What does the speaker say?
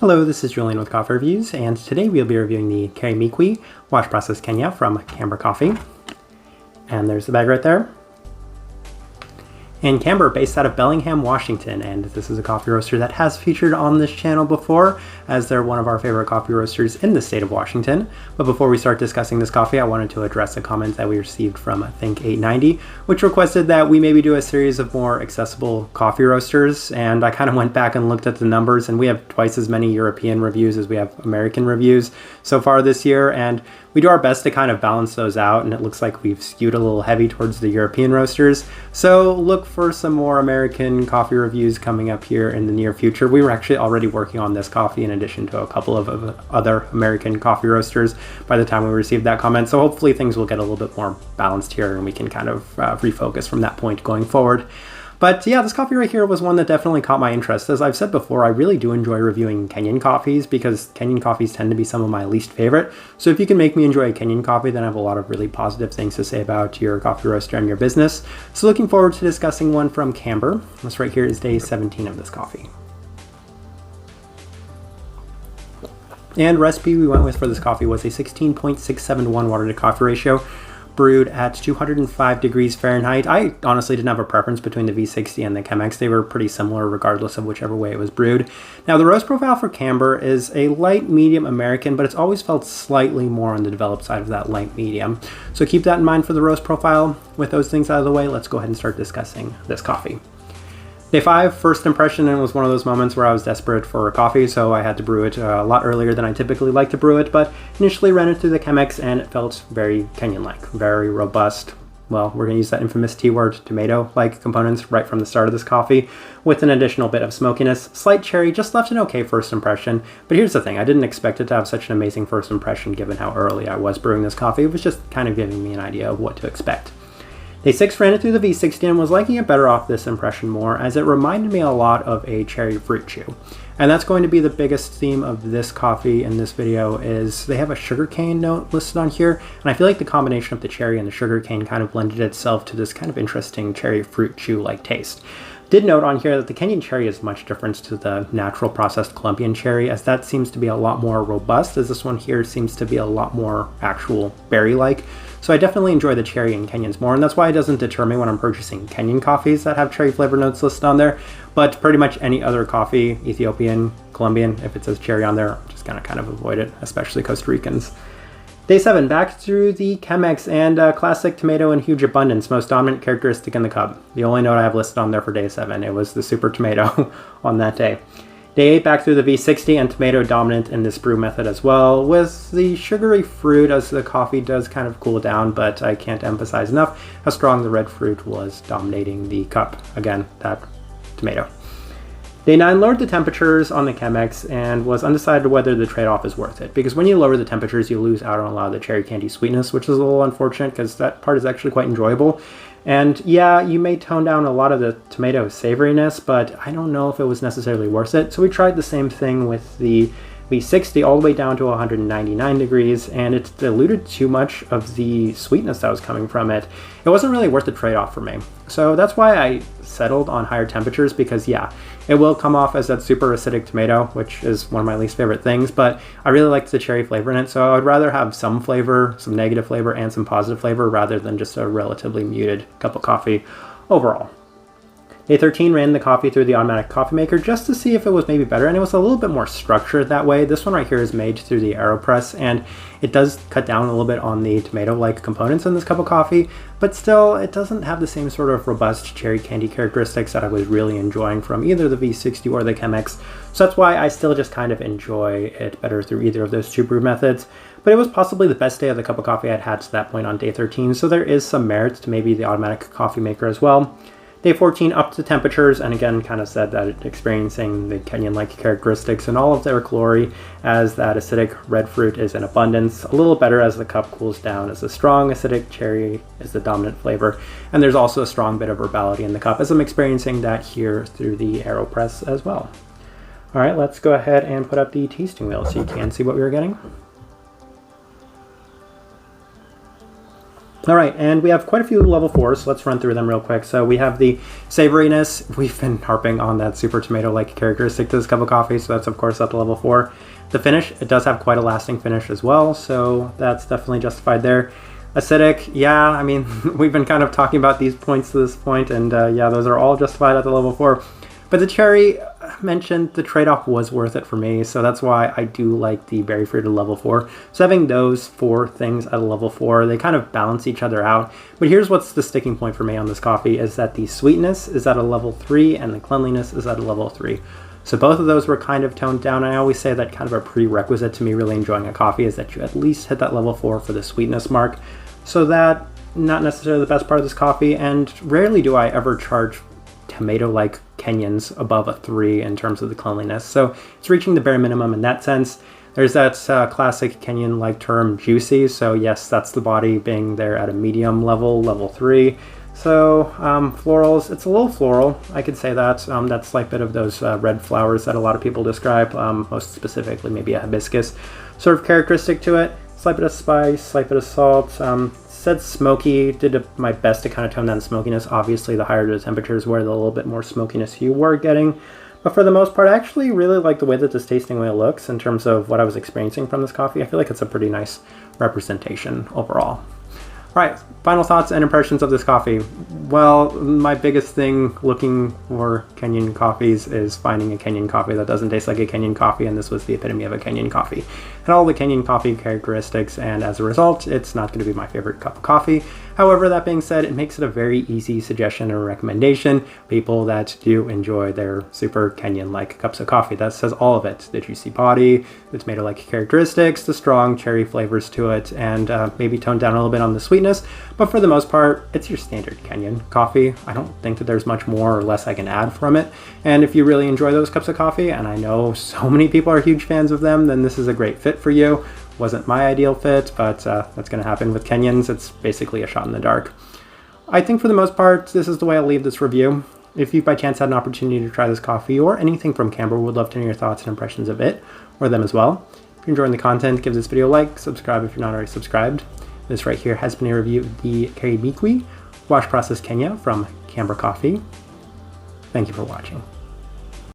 Hello, this is Julian with Coffee Reviews, and today we'll be reviewing the Karimikui Wash Process Kenya from Camber Coffee. And there's the bag right there. And Camber, based out of Bellingham, Washington, and this is a coffee roaster that has featured on this channel before, as they're one of our favorite coffee roasters in the state of Washington. But before we start discussing this coffee, I wanted to address a comment that we received from Think890, which requested that we maybe do a series of more accessible coffee roasters. And I kind of went back and looked at the numbers, and we have twice as many European reviews as we have American reviews so far this year, and we do our best to kind of balance those out, and it looks like we've skewed a little heavy towards the European roasters. So look for some more American coffee reviews coming up here in the near future. We were actually already working on this coffee in addition to a couple of other American coffee roasters by the time we received that comment. So hopefully things will get a little bit more balanced here and we can kind of refocus from that point going forward. But yeah, this coffee right here was one that definitely caught my interest. As I've said before, I really do enjoy reviewing Kenyan coffees because Kenyan coffees tend to be some of my least favorite. So if you can make me enjoy a Kenyan coffee, then I have a lot of really positive things to say about your coffee roaster and your business. So looking forward to discussing one from Camber. This right here is day 17 of this coffee. And recipe we went with for this coffee was a 16.671 water to coffee ratio, brewed at 205 degrees Fahrenheit. I honestly didn't have a preference between the V60 and the Chemex. They were pretty similar regardless of whichever way it was brewed. Now the roast profile for Camber is a light medium American, but it's always felt slightly more on the developed side of that light medium. So keep that in mind for the roast profile. With those things out of the way, let's go ahead and start discussing this coffee. Day 5, first impression, and it was one of those moments where I was desperate for a coffee, so I had to brew it a lot earlier than I typically like to brew it, but initially ran it through the Chemex and it felt very Kenyan-like, very robust. Well, we're going to use that infamous T word, tomato-like components right from the start of this coffee, with an additional bit of smokiness. Slight cherry, just left an okay first impression, but here's the thing, I didn't expect it to have such an amazing first impression given how early I was brewing this coffee. It was just kind of giving me an idea of what to expect. Day 6 ran it through the V60 and was liking it better off this impression more, as it reminded me a lot of a cherry fruit chew. And that's going to be the biggest theme of this coffee in this video. Is they have a sugarcane note listed on here, and I feel like the combination of the cherry and the sugarcane kind of blended itself to this kind of interesting cherry fruit chew like taste. Did note on here that the Kenyan cherry is much different to the natural processed Colombian cherry, as that seems to be a lot more robust, as this one here seems to be a lot more actual berry-like. So I definitely enjoy the cherry in Kenyans more, and that's why it doesn't deter me when I'm purchasing Kenyan coffees that have cherry flavor notes listed on there. But pretty much any other coffee, Ethiopian, Colombian, if it says cherry on there, I'm just gonna kind of avoid it, especially Costa Ricans. Day 7, back through the Chemex, and classic tomato in huge abundance, most dominant characteristic in the cup. The only note I have listed on there for day 7, it was the super tomato on that day. Day 8, back through the V60, and tomato dominant in this brew method as well, with the sugary fruit as the coffee does kind of cool down, but I can't emphasize enough how strong the red fruit was dominating the cup. Again, that tomato. Day 9, lowered the temperatures on the Chemex and was undecided whether the trade-off is worth it, because when you lower the temperatures, you lose out on a lot of the cherry candy sweetness, which is a little unfortunate because that part is actually quite enjoyable. And yeah, you may tone down a lot of the tomato savoriness, but I don't know if it was necessarily worth it. So we tried the same thing with the V60 all the way down to 199 degrees, and it diluted too much of the sweetness that was coming from it. It wasn't really worth the trade-off for me. So that's why I settled on higher temperatures, because yeah, it will come off as that super acidic tomato, which is one of my least favorite things, but I really liked the cherry flavor in it, so I would rather have some flavor, some negative flavor, and some positive flavor rather than just a relatively muted cup of coffee overall. Day 13 ran the coffee through the automatic coffee maker just to see if it was maybe better, and it was a little bit more structured that way. This one right here is made through the AeroPress, and it does cut down a little bit on the tomato-like components in this cup of coffee, but still, it doesn't have the same sort of robust cherry candy characteristics that I was really enjoying from either the V60 or the Chemex, so that's why I still just kind of enjoy it better through either of those two brew methods. But it was possibly the best day of the cup of coffee I'd had to that point on day 13, so there is some merit to maybe the automatic coffee maker as well. Day 14, up to temperatures, and again, kind of said that experiencing the Kenyan-like characteristics in all of their glory, as that acidic red fruit is in abundance, a little better as the cup cools down, as the strong acidic cherry is the dominant flavor, and there's also a strong bit of herbality in the cup, as I'm experiencing that here through the AeroPress as well. All right, let's go ahead and put up the tasting wheel so you can see what we were getting. All right, and we have quite a few level 4s, so let's run through them real quick. So we have the savoriness. We've been harping on that super tomato-like characteristic to this cup of coffee, so that's of course up to level 4. The finish, it does have quite a lasting finish as well, so that's definitely justified there. Acidic, yeah, I mean, we've been kind of talking about these points to this point, and yeah, those are all justified at the level 4. But the cherry, mentioned, the trade-off was worth it for me, so that's why I do like the berry fruit at level 4. So having those 4 things at a level 4, they kind of balance each other out. But here's what's the sticking point for me on this coffee, is that the sweetness is at a level 3 and the cleanliness is at a level 3. So both of those were kind of toned down. I always say that kind of a prerequisite to me really enjoying a coffee is that you at least hit that level 4 for the sweetness mark. So that, not necessarily the best part of this coffee, and rarely do I ever charge tomato-like Kenyans above a 3 in terms of the cleanliness. So it's reaching the bare minimum in that sense. There's that classic Kenyan-like term, juicy. So yes, that's the body being there at a medium level, level 3. So florals, it's a little floral, I could say that. That slight bit of those red flowers that a lot of people describe, most specifically maybe a hibiscus sort of characteristic to it. Slight bit of spice, slight bit of salt. Said smoky, did my best to kind of tone down the smokiness. Obviously, the higher the temperatures were, the little bit more smokiness you were getting. But for the most part, I actually really like the way that this tasting wheel looks in terms of what I was experiencing from this coffee. I feel like it's a pretty nice representation overall. All right, final thoughts and impressions of this coffee. Well, my biggest thing looking for Kenyan coffees is finding a Kenyan coffee that doesn't taste like a Kenyan coffee, and this was the epitome of a Kenyan coffee. And all the Kenyan coffee characteristics, and as a result, it's not going to be my favorite cup of coffee. However, that being said, it makes it a very easy suggestion or recommendation. People that do enjoy their super Kenyan-like cups of coffee. That says all of it. The juicy body, the tomato-like characteristics, the strong cherry flavors to it, and maybe toned down a little bit on the sweetness. But for the most part, it's your standard Kenyan coffee. I don't think that there's much more or less I can add from it. And if you really enjoy those cups of coffee, and I know so many people are huge fans of them, then this is a great fit for you. Wasn't my ideal fit, but that's going to happen with Kenyans. It's basically a shot in the dark. I think for the most part, this is the way I'll leave this review. If you by chance had an opportunity to try this coffee or anything from Camber, would love to know your thoughts and impressions of it or them as well. If you're enjoying the content, give this video a like, subscribe if you're not already subscribed. This right here has been a review of the Karimikui Wash Process Kenya from Camber Coffee. Thank you for watching.